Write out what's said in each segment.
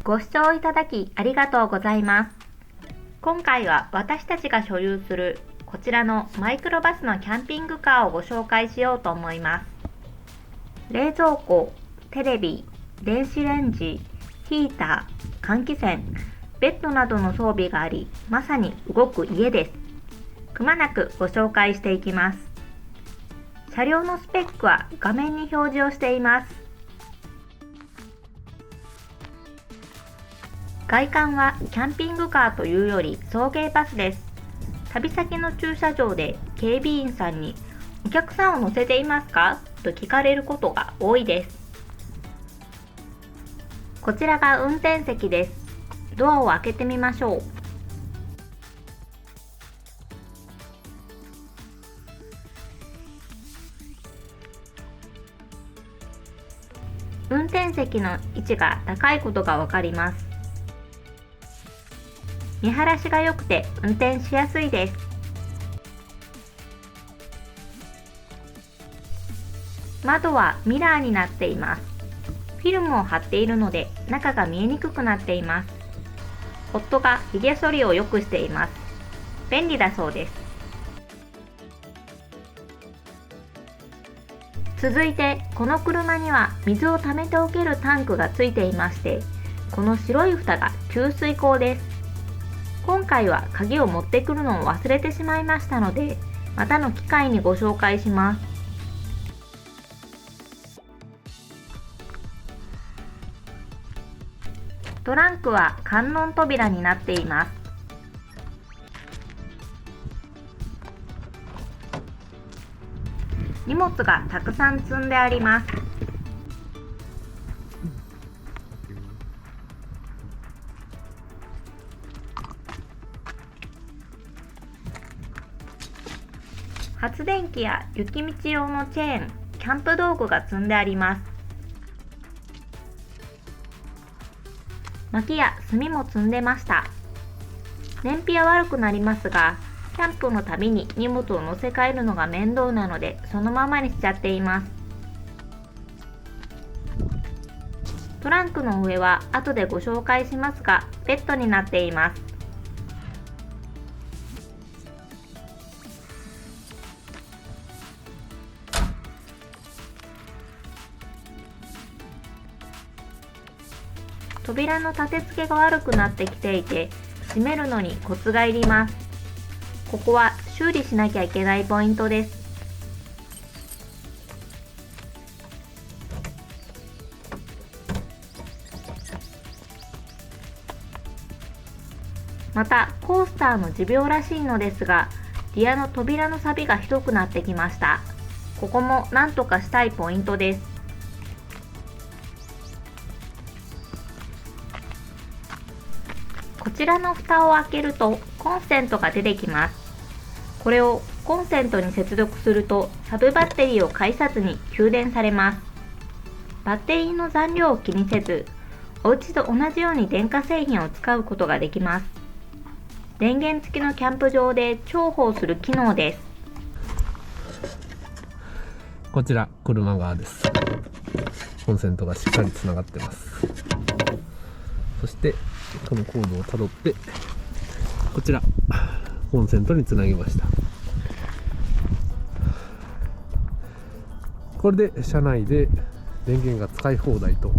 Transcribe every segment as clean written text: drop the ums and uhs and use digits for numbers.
ご視聴いただきありがとうございます。今回は私たちが所有するこちらのマイクロバスのキャンピングカーをご紹介しようと思います。冷蔵庫、テレビ、電子レンジ、ヒーター、換気扇、ベッドなどの装備があり、まさに動く家です。くまなくご紹介していきます。車両のスペックは画面に表示をしています。外観はキャンピングカーというより送迎バスです。旅先の駐車場で警備員さんにお客さんを乗せていますかと聞かれることが多いです。こちらが運転席です。ドアを開けてみましょう。運転席の位置が高いことがわかります。見晴らしが良くて運転しやすいです。窓はミラーになっています。フィルムを貼っているので中が見えにくくなっています。夫がひげ剃りを良くしています。便利だそうです。続いてこの車には水を溜めておけるタンクがついていまして、この白い蓋が給水口です。今回は鍵を持ってくるのを忘れてしまいましたので、またの機会にご紹介します。トランクは観音扉になっています。荷物がたくさん積んであります。発電機や雪道用のチェーン、キャンプ道具が積んであります。薪や炭も積んでました。燃費は悪くなりますが、キャンプのたびに荷物を乗せ替えるのが面倒なのでそのままにしちゃっています。トランクの上は後でご紹介しますが、ベッドになっています。扉の立て付けが悪くなってきていて、閉めるのにコツがいります。ここは修理しなきゃいけないポイントです。またコースターの持病らしいのですが、リアの扉の錆がひどくなってきました。ここも何とかしたいポイントです。こちらの蓋を開けるとコンセントが出てきます。これをコンセントに接続するとサブバッテリーを介さずに給電されます。バッテリーの残量を気にせず、お家と同じように電化製品を使うことができます。電源付きのキャンプ場で重宝する機能です。こちら車側です。コンセントがしっかりつながってます。そしてこのコードをたどってこちらコンセントにつなぎました。これで車内で電源が使い放題と。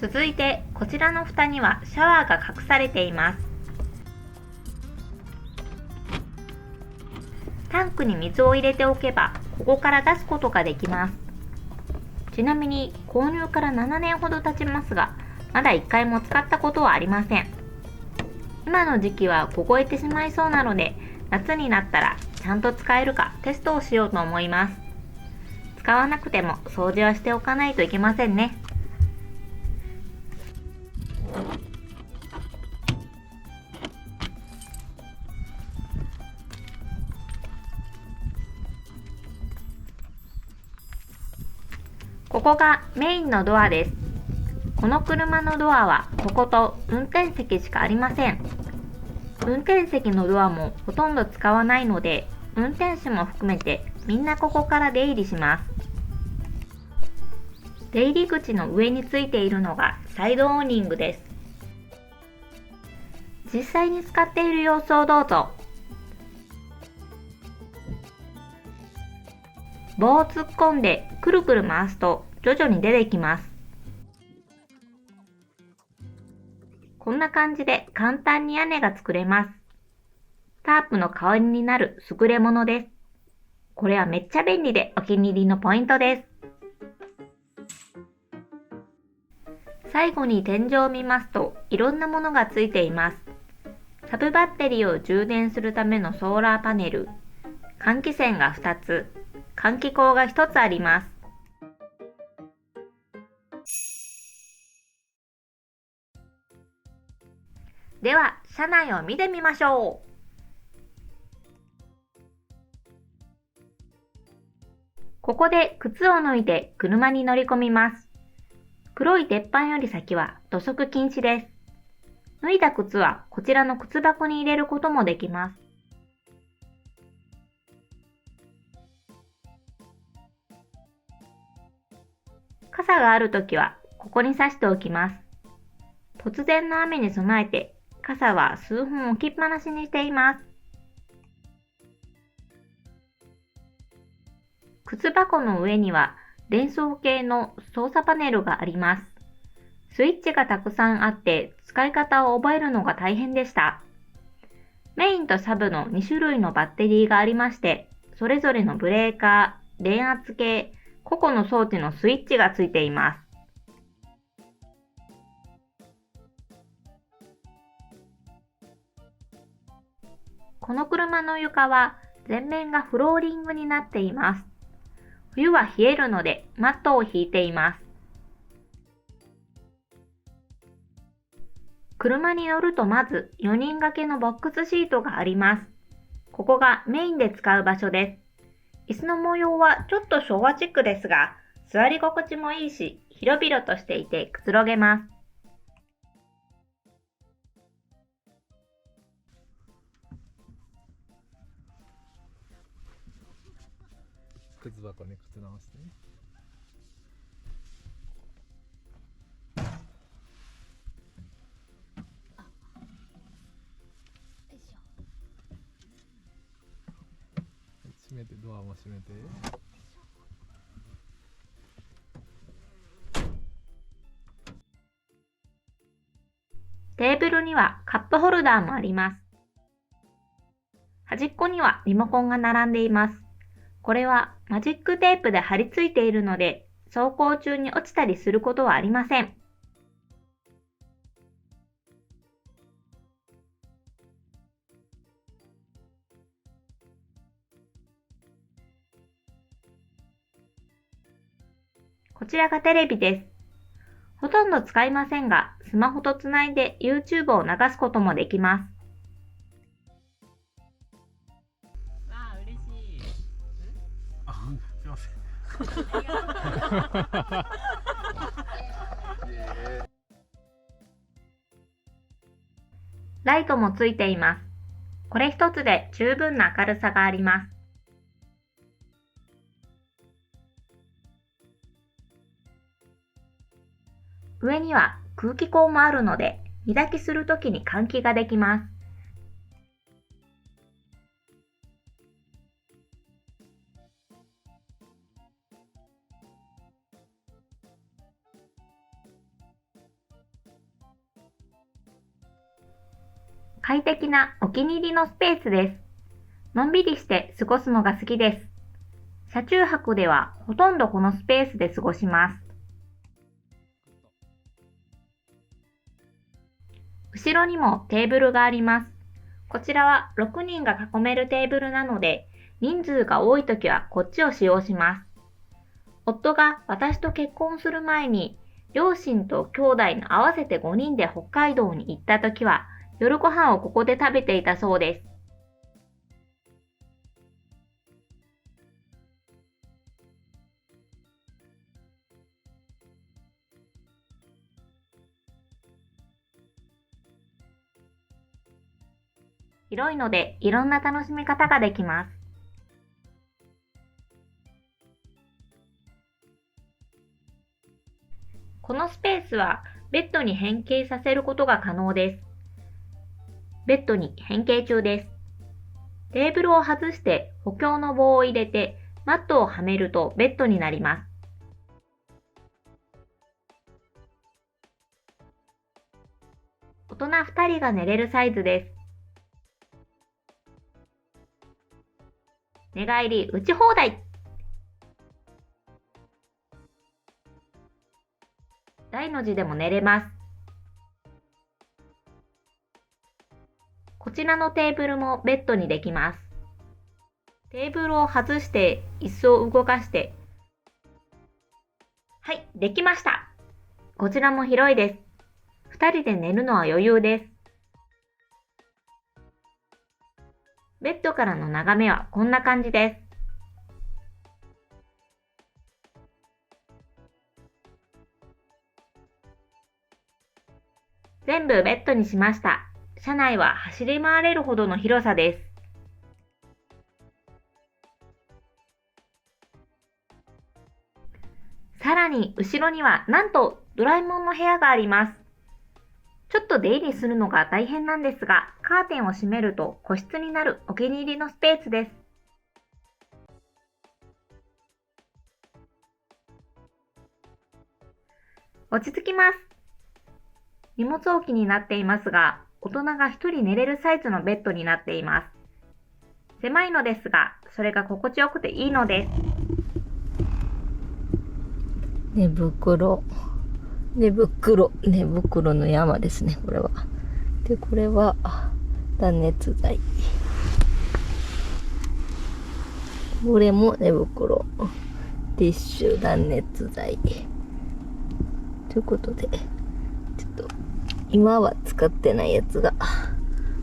続いてこちらの蓋にはシャワーが隠されています。タンクに水を入れておけばここから出すことができます。ちなみに購入から7年ほど経ちますが、まだ1回も使ったことはありません。今の時期は凍えてしまいそうなので、夏になったらちゃんと使えるかテストをしようと思います。使わなくても掃除はしておかないといけませんね。ここがメインのドアです。この車のドアはここと運転席しかありません。運転席のドアもほとんど使わないので、運転手も含めてみんなここから出入りします。出入り口の上についているのがサイドオーニングです。実際に使っている様子をどうぞ。棒を突っ込んでくるくる回すと徐々に出てきます。こんな感じで簡単に屋根が作れます。タープの代わりになる優れものです。これはめっちゃ便利でお気に入りのポイントです。最後に天井を見ますといろんなものがついています。サブバッテリーを充電するためのソーラーパネル、換気扇が2つ、換気口が1つあります。では、車内を見てみましょう。ここで靴を脱いで車に乗り込みます。黒い鉄板より先は土足禁止です。脱いだ靴はこちらの靴箱に入れることもできます。傘があるときはここに差しておきます。突然の雨に備えて傘は数分置きっぱなしにしています。靴箱の上には電装系の操作パネルがあります。スイッチがたくさんあって使い方を覚えるのが大変でした。メインとサブの2種類のバッテリーがありまして、それぞれのブレーカー、電圧計、個々の装置のスイッチがついています。この車の床は全面がフローリングになっています。冬は冷えるのでマットを引いています。車に乗るとまず4人掛けのボックスシートがあります。ここがメインで使う場所です。椅子の模様はちょっと昭和チックですが、座り心地もいいし、広々としていてくつろげます。靴箱に靴直してね。閉めて、ドアも閉めて。テーブルにはカップホルダーもあります。端っこにはリモコンが並んでいます。これはマジックテープで貼り付いているので、走行中に落ちたりすることはありません。こちらがテレビです。ほとんど使いませんが、スマホとつないで YouTube を流すこともできます。ああ、嬉しい。あ、すいません。ライトもついています。これ一つで十分な明るさがあります。上には空気口もあるので、煮炊きするときに換気ができます。快適なお気に入りのスペースです。のんびりして過ごすのが好きです。車中泊ではほとんどこのスペースで過ごします。後ろにもテーブルがあります。こちらは6人が囲めるテーブルなので、人数が多いときはこっちを使用します。夫が私と結婚する前に、両親と兄弟の合わせて5人で北海道に行ったときは、夜ご飯をここで食べていたそうです。広いのでいろんな楽しみ方ができます。このスペースはベッドに変形させることが可能です。ベッドに変形中です。テーブルを外して補強の棒を入れてマットをはめるとベッドになります。大人2人が寝れるサイズです。寝返り打ち放題。大の字でも寝れます。こちらのテーブルもベッドにできます。テーブルを外して椅子を動かして、はい、できました。こちらも広いです。2人で寝るのは余裕です。ベッドからの眺めはこんな感じです。全部ベッドにしました。車内は走り回れるほどの広さです。さらに後ろにはなんとドラえもんの部屋があります。ちょっと出入りするのが大変なんですが、カーテンを閉めると個室になるお気に入りのスペースです。落ち着きます。荷物置きになっていますが、大人が1人寝れるサイズのベッドになっています。狭いのですが、それが心地よくていいのです。寝袋の山ですね、これは。で、これは断熱材。これも寝袋。ティッシュ、断熱材。ということで、ちょっと今は使ってないやつが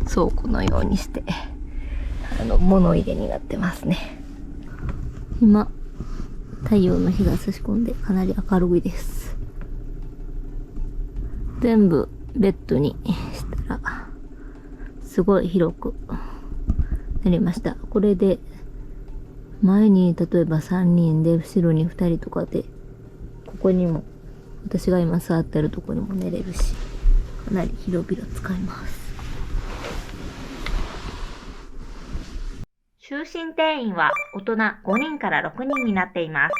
倉庫のようにして物入れになってますね。今太陽の日が差し込んでかなり明るいです。全部ベッドにしたらすごい広くなりました。これで前に例えば3人で後ろに2人とかで、ここにも私が今座ってるとこにも寝れるし、かなり広々使えます。就寝定員は大人5人から6人になっています。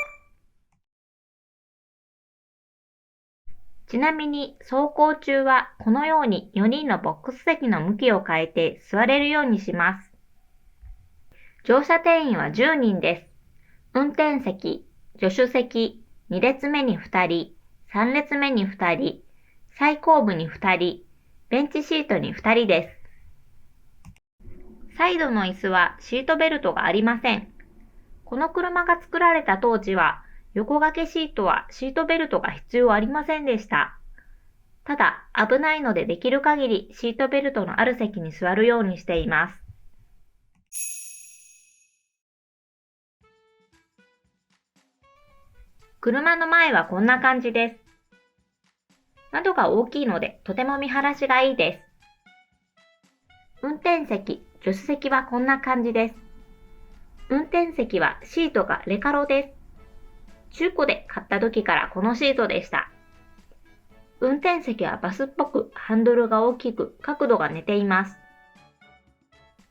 ちなみに走行中はこのように4人のボックス席の向きを変えて座れるようにします。乗車定員は10人です。運転席、助手席、2列目に2人、3列目に2人、最後部に2人、ベンチシートに2人です。サイドの椅子はシートベルトがありません。この車が作られた当時は横掛けシートはシートベルトが必要ありませんでした。ただ危ないのでできる限りシートベルトのある席に座るようにしています。車の前はこんな感じです。窓が大きいのでとても見晴らしがいいです。運転席、助手席はこんな感じです。運転席はシートがレカロです。中古で買った時からこのシートでした。運転席はバスっぽくハンドルが大きく角度が似ています。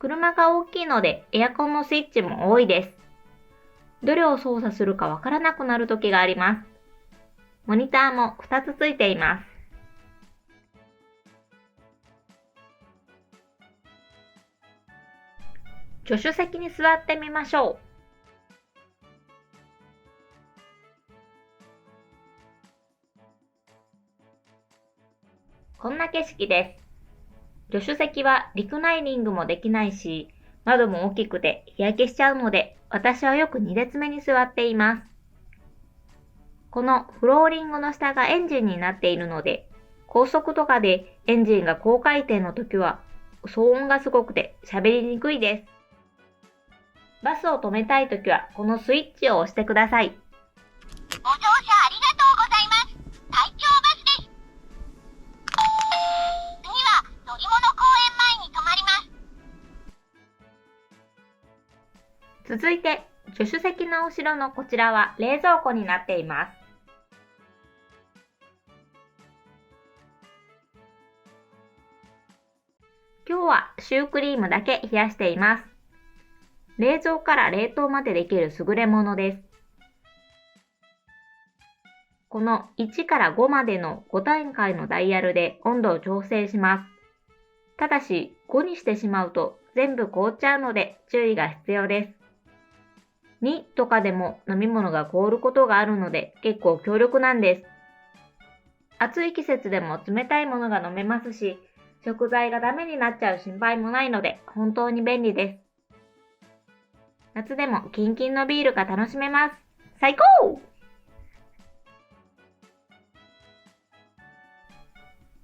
車が大きいのでエアコンのスイッチも多いです。どれを操作するかわからなくなる時があります。モニターも2つついています。助手席に座ってみましょう。こんな景色です。助手席はリクライニングもできないし、窓も大きくて日焼けしちゃうので、私はよく2列目に座っています。このフローリングの下がエンジンになっているので、高速とかでエンジンが高回転の時は騒音がすごくて喋りにくいです。バスを止めたいときはこのスイッチを押してください。ご乗車ありがとうございます。海峡バスです。次は乗り物公園前に止まります。続いて、助手席の後ろのこちらは冷蔵庫になっています。今日はシュークリームだけ冷やしています。冷蔵から冷凍までできる優れものです。この1から5までの5段階のダイヤルで温度を調整します。ただし5にしてしまうと全部凍っちゃうので注意が必要です。2とかでも飲み物が凍ることがあるので結構強力なんです。暑い季節でも冷たいものが飲めますし、食材がダメになっちゃう心配もないので本当に便利です。夏でもキンキンのビールが楽しめます。最高！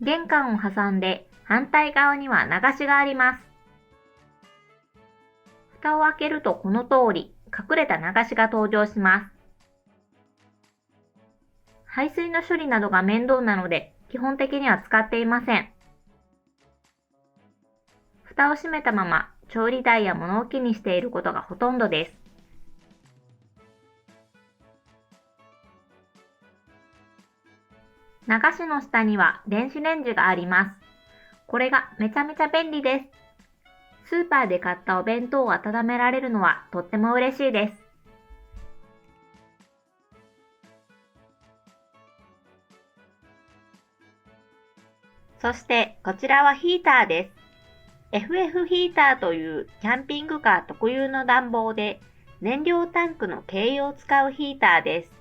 玄関を挟んで反対側には流しがあります。蓋を開けるとこの通り隠れた流しが登場します。排水の処理などが面倒なので基本的には使っていません。蓋を閉めたまま調理台や物置にしていることがほとんどです。流しの下には電子レンジがあります。これがめちゃめちゃ便利です。スーパーで買ったお弁当を温められるのはとっても嬉しいです。そしてこちらはヒーターです。FF ヒーターというキャンピングカー特有の暖房で燃料タンクの軽油を使うヒーターです。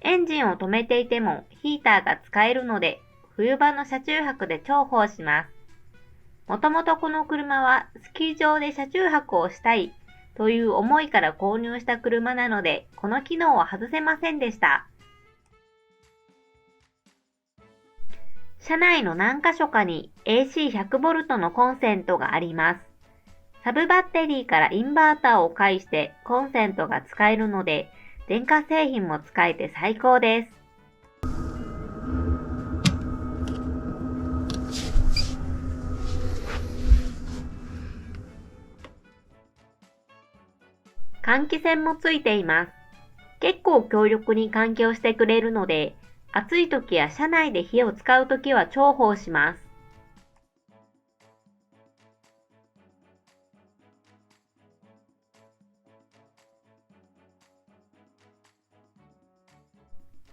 エンジンを止めていてもヒーターが使えるので冬場の車中泊で重宝します。もともとこの車はスキー場で車中泊をしたいという思いから購入した車なのでこの機能は外せませんでした。車内の何箇所かに AC100V のコンセントがあります。サブバッテリーからインバーターを介してコンセントが使えるので電化製品も使えて最高です。換気扇もついています。結構強力に換気をしてくれるので、暑い時や車内で火を使う時は重宝します。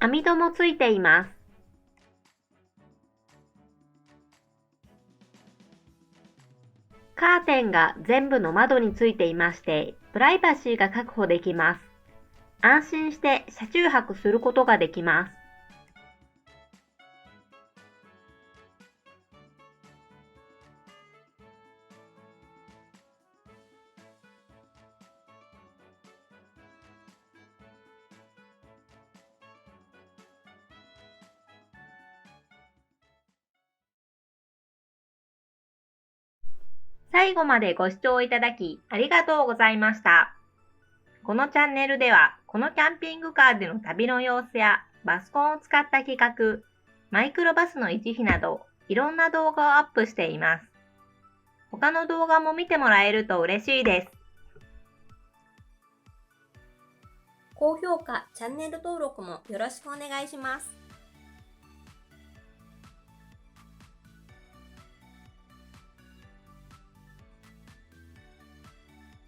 網戸もついています。カーテンが全部の窓についていまして、プライバシーが確保できます。安心して車中泊することができます。最後までご視聴いただきありがとうございました。このチャンネルでは、このキャンピングカーでの旅の様子やバスコンを使った企画、マイクロバスの維持費など、いろんな動画をアップしています。他の動画も見てもらえると嬉しいです。高評価、チャンネル登録もよろしくお願いします。